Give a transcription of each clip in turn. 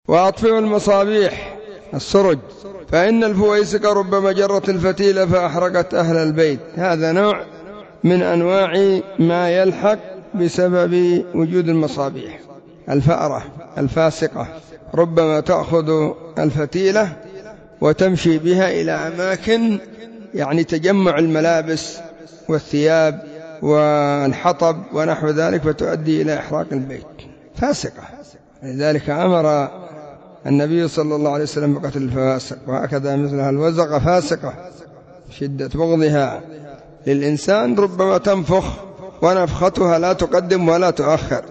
وأطفئوا المصابيح السرج، فإن الفويسق ربما جرت الفتيلة فأحرقت أهل البيت. هذا نوع من أنواع ما يلحق بسبب وجود المصابيح. الفأرة الفاسقة ربما تأخذ الفتيلة وتمشي بها إلى أماكن يعني تجمع الملابس والثياب والحطب ونحو ذلك، فتؤدي إلى إحراق البيت. فاسقة. لذلك أمر النبي صلى الله عليه وسلم بقتل الفواسق. وهكذا مثلها الوزغة فاسقة، شدة بغضها للإنسان ربما تنفخ، ونفختها لا تقدم ولا تؤخر،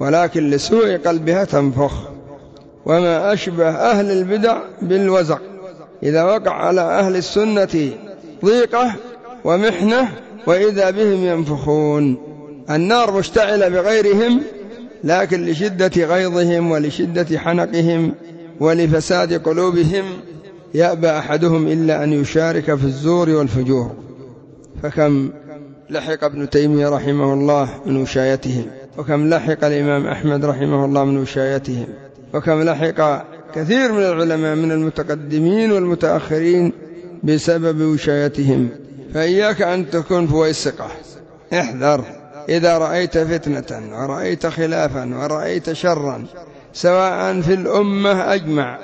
ولكن لسوء قلبها تنفخ. وما أشبه أهل البدع بالوزغ، إذا وقع على أهل السنة ضيقة ومحنة وإذا بهم ينفخون. النار مشتعلة بغيرهم، لكن لشدة غيظهم ولشدة حنقهم ولفساد قلوبهم يأبى أحدهم إلا أن يشارك في الزور والفجور. فكم لحق ابن تيمية رحمه الله من وشايتهم، وكم لحق الإمام أحمد رحمه الله من وشايتهم، وكم لحق كثير من العلماء من المتقدمين والمتأخرين بسبب وشايتهم. فإياك أن تكون فويسقة، احذر. إذا رأيت فتنة ورأيت خلافا ورأيت شرا، سواء في الأمة أجمع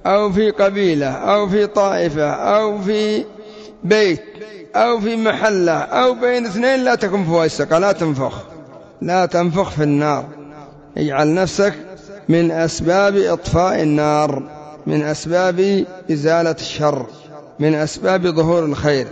أو في قبيلة أو في طائفة أو في بيت أو في محلة أو بين اثنين، لا تكن فويسقة، لا تنفخ في النار. اجعل نفسك من أسباب إطفاء النار، من أسباب إزالة الشر، من أسباب ظهور الخير.